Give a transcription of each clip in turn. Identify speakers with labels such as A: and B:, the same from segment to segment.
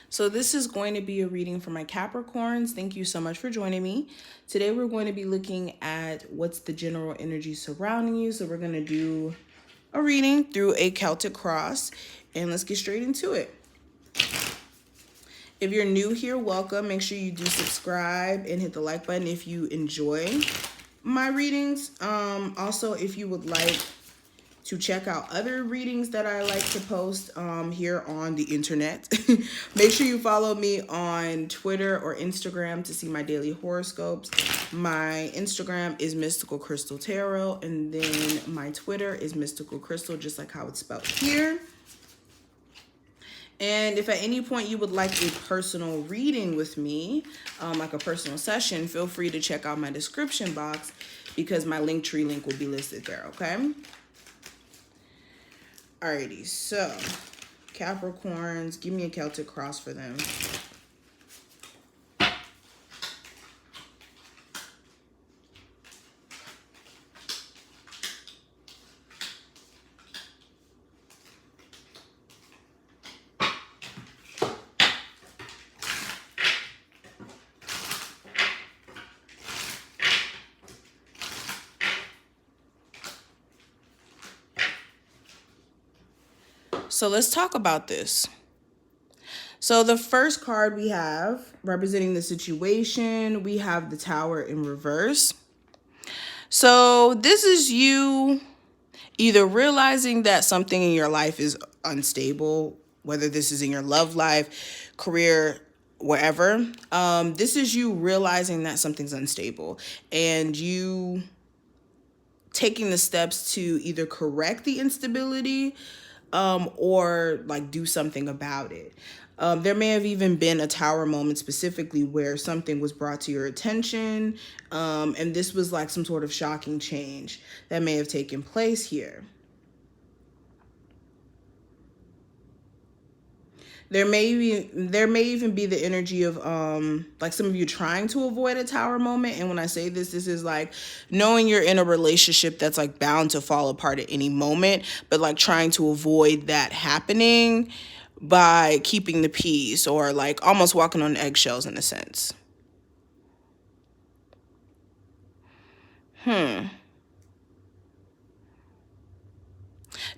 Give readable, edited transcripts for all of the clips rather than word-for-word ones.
A: So this is going to be a reading for my Capricorns. Thank you so much for joining me. Today we're going to be looking at what's the general energy surrounding you. So we're going to do a reading through a Celtic cross, and let's get straight into it. If you're new here, welcome. Make sure you do subscribe and hit the like button if you enjoy my readings. Also, if you would like to check out other readings that I like to post here on the internet, make sure you follow me on Twitter or Instagram to see my daily horoscopes. My Instagram is Mystical Crystal Tarot, and then my Twitter is Mystical Crystal, just like how it's spelled here. And if at any point you would like a personal reading with me, like a personal session, feel free to check out my description box because my Linktree link will be listed there, okay? Alrighty, so Capricorns, give me a Celtic cross for them. So let's talk about this. So the first card we have representing the situation, we have the Tower in reverse. So this is you either realizing that something in your life is unstable, whether this is in your love life, career, wherever. This is you realizing that something's unstable and you taking the steps to either correct the instability or like do something about it. There may have even been a tower moment specifically where something was brought to your attention, and this was like some sort of shocking change that may have taken place here. There may even be the energy of like some of you trying to avoid a tower moment. And when I say this is like knowing you're in a relationship that's like bound to fall apart at any moment, but like trying to avoid that happening by keeping the peace, or like almost walking on eggshells in a sense.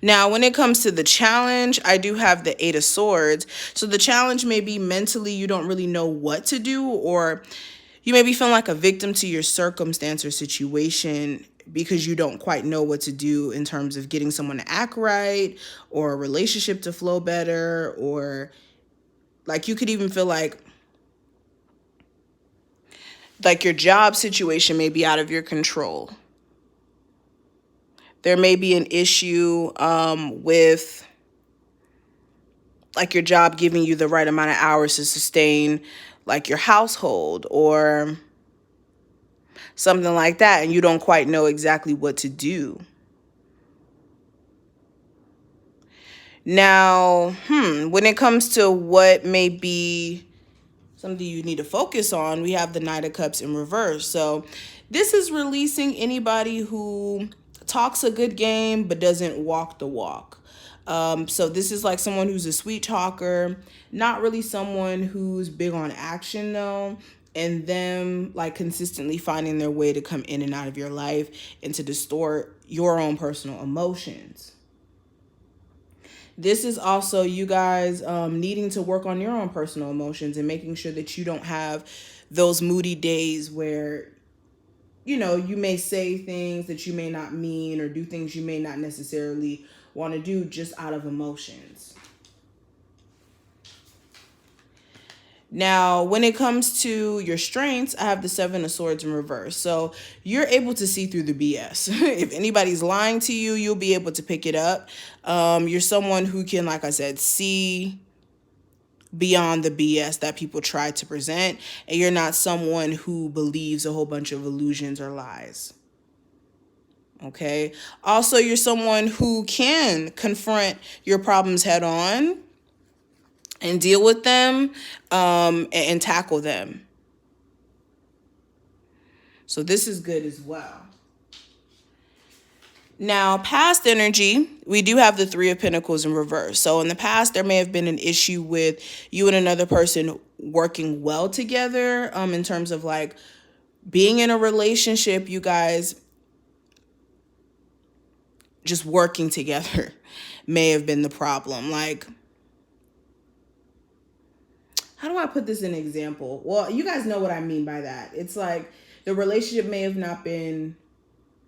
A: Now, when it comes to the challenge, I do have the Eight of Swords. So the challenge may be mentally you don't really know what to do, or you may be feeling like a victim to your circumstance or situation because you don't quite know what to do in terms of getting someone to act right or a relationship to flow better, or like you could even feel like your job situation may be out of your control. There may be an issue with like your job giving you the right amount of hours to sustain like your household or something like that, and you don't quite know exactly what to do. Now, when it comes to what may be something you need to focus on, we have the Knight of Cups in reverse. So this is releasing anybody who talks a good game but doesn't walk the walk. So this is like someone who's a sweet talker, not really someone who's big on action though, and them like consistently finding their way to come in and out of your life and to distort your own personal emotions. This is also you guys needing to work on your own personal emotions and making sure that you don't have those moody days where, you know, you may say things that you may not mean or do things you may not necessarily want to do just out of emotions. Now, when it comes to your strengths, I have the Seven of Swords in reverse. So you're able to see through the BS. If anybody's lying to you, you'll be able to pick it up. You're someone who can, like I said, see beyond the BS that people try to present. And you're not someone who believes a whole bunch of illusions or lies. Okay. Also, you're someone who can confront your problems head on and deal with them and tackle them. So this is good as well. Now, past energy, we do have the Three of Pentacles in reverse. So in the past, there may have been an issue with you and another person working well together, in terms of like being in a relationship, you guys just working together may have been the problem. Like, how do I put this in an example? Well, you guys know what I mean by that. It's like the relationship may have not been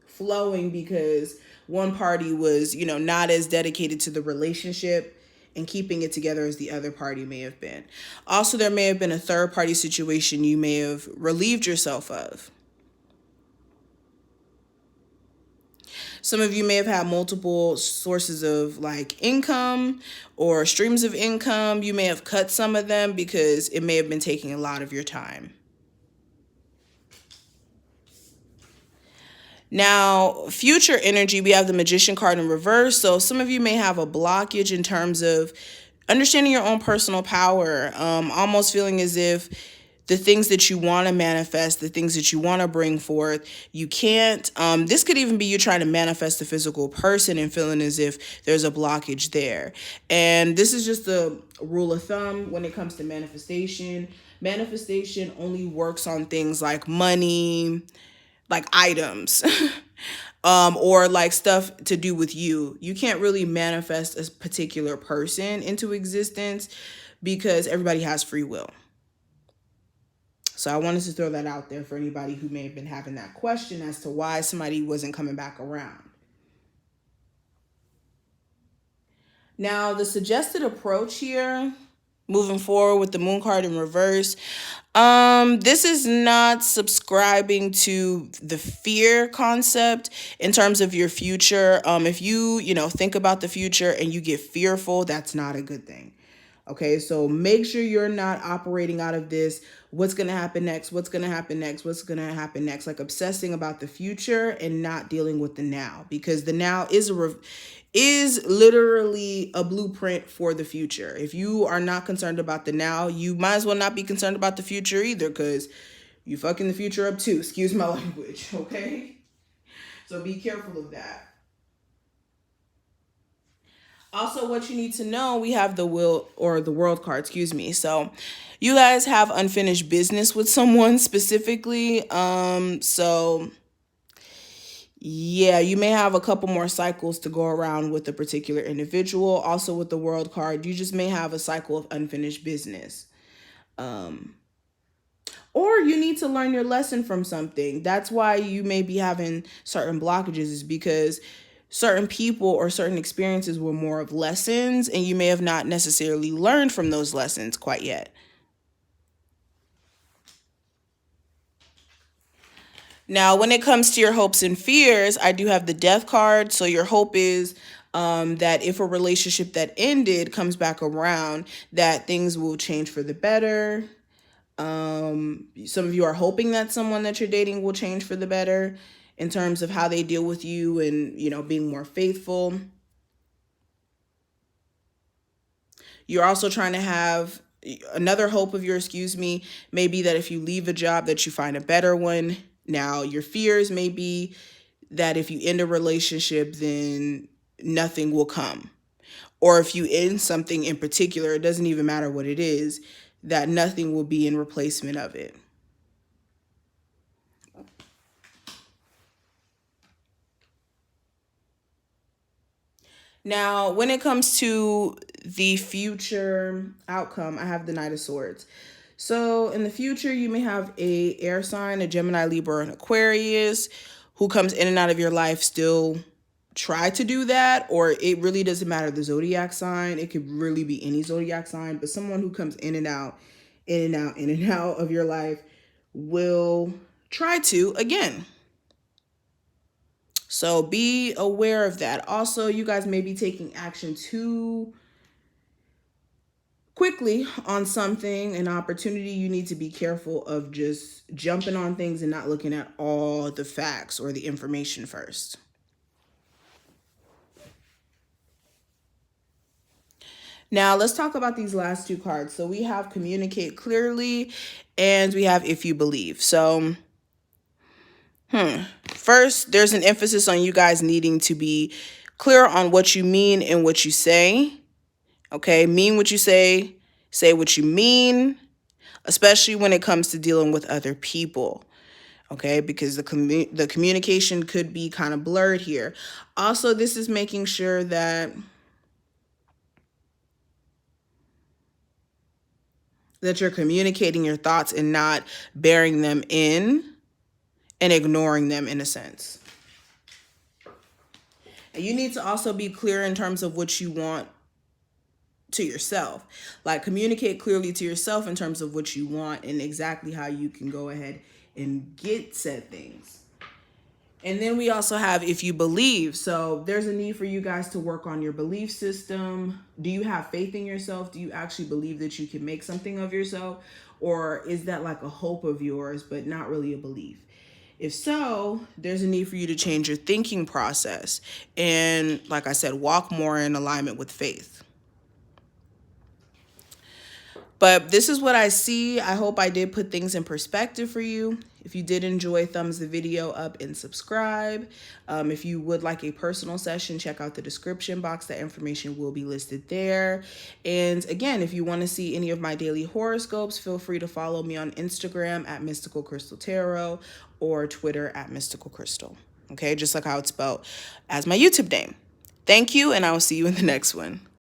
A: flowing because one party was, not as dedicated to the relationship and keeping it together as the other party may have been. Also, there may have been a third party situation you may have relieved yourself of. Some of you may have had multiple sources of like income or streams of income. You may have cut some of them because it may have been taking a lot of your time. Now, future energy, we have the Magician card in reverse. So some of you may have a blockage in terms of understanding your own personal power, almost feeling as if the things that you want to manifest, the things that you want to bring forth, you can't. This could even be you trying to manifest a physical person and feeling as if there's a blockage there. And this is just a rule of thumb when it comes to manifestation. Manifestation only works on things like money, like items, or like stuff to do with you. You can't really manifest a particular person into existence because everybody has free will. So I wanted to throw that out there for anybody who may have been having that question as to why somebody wasn't coming back around. Now, the suggested approach here, moving forward with the Moon card in reverse, this is not subscribing to the fear concept in terms of your future. If you think about the future and you get fearful, that's not a good thing. Okay, so make sure you're not operating out of this. What's going to happen next? What's going to happen next? What's going to happen next? Like obsessing about the future and not dealing with the now, because the now is literally a blueprint for the future. If you are not concerned about the now, you might as well not be concerned about the future either, because you fucking the future up too. Excuse my language, okay? So be careful of that. Also, what you need to know, we have the world card, excuse me. So you guys have unfinished business with someone specifically. So yeah, you may have a couple more cycles to go around with a particular individual. Also with the world card, you just may have a cycle of unfinished business. Or you need to learn your lesson from something. That's why you may be having certain blockages, is because certain people or certain experiences were more of lessons, and you may have not necessarily learned from those lessons quite yet. Now, when it comes to your hopes and fears, I do have the Death card. So your hope is that if a relationship that ended comes back around, that things will change for the better. Some of you are hoping that someone that you're dating will change for the better in terms of how they deal with you and, being more faithful. You're also trying to have another hope of yours, may be that if you leave a job that you find a better one. Now, your fears may be that if you end a relationship, then nothing will come. Or if you end something in particular, it doesn't even matter what it is, that nothing will be in replacement of it. Now, when it comes to the future outcome, I have the Knight of Swords. So in the future, you may have a air sign, a Gemini, Libra, or an Aquarius who comes in and out of your life still try to do that, or it really doesn't matter the zodiac sign. It could really be any zodiac sign, but someone who comes in and out, in and out, in and out of your life will try to again. So be aware of that. Also, you guys may be taking action too quickly on something, an opportunity. You need to be careful of just jumping on things and not looking at all the facts or the information first. Now, let's talk about these last two cards. So we have Communicate Clearly and we have If You Believe. So, First, there's an emphasis on you guys needing to be clear on what you mean and what you say. Okay, mean what you say what you mean, especially when it comes to dealing with other people. Okay, because the communication could be kind of blurred here. Also, this is making sure that you're communicating your thoughts and not bearing them in and ignoring them in a sense. And you need to also be clear in terms of what you want to yourself. Like, communicate clearly to yourself in terms of what you want and exactly how you can go ahead and get said things. And then we also have if you believe. So there's a need for you guys to work on your belief system. Do you have faith in yourself? Do you actually believe that you can make something of yourself? Or is that like a hope of yours, but not really a belief? If so, there's a need for you to change your thinking process. And like I said, walk more in alignment with faith. But this is what I see. I hope I did put things in perspective for you. If you did enjoy, thumbs the video up and subscribe. If you would like a personal session, check out the description box. That information will be listed there. And again, if you want to see any of my daily horoscopes, feel free to follow me on Instagram at Mystical Crystal Tarot or Twitter at Mystical Crystal. Okay, just like how it's spelled as my YouTube name. Thank you, and I will see you in the next one.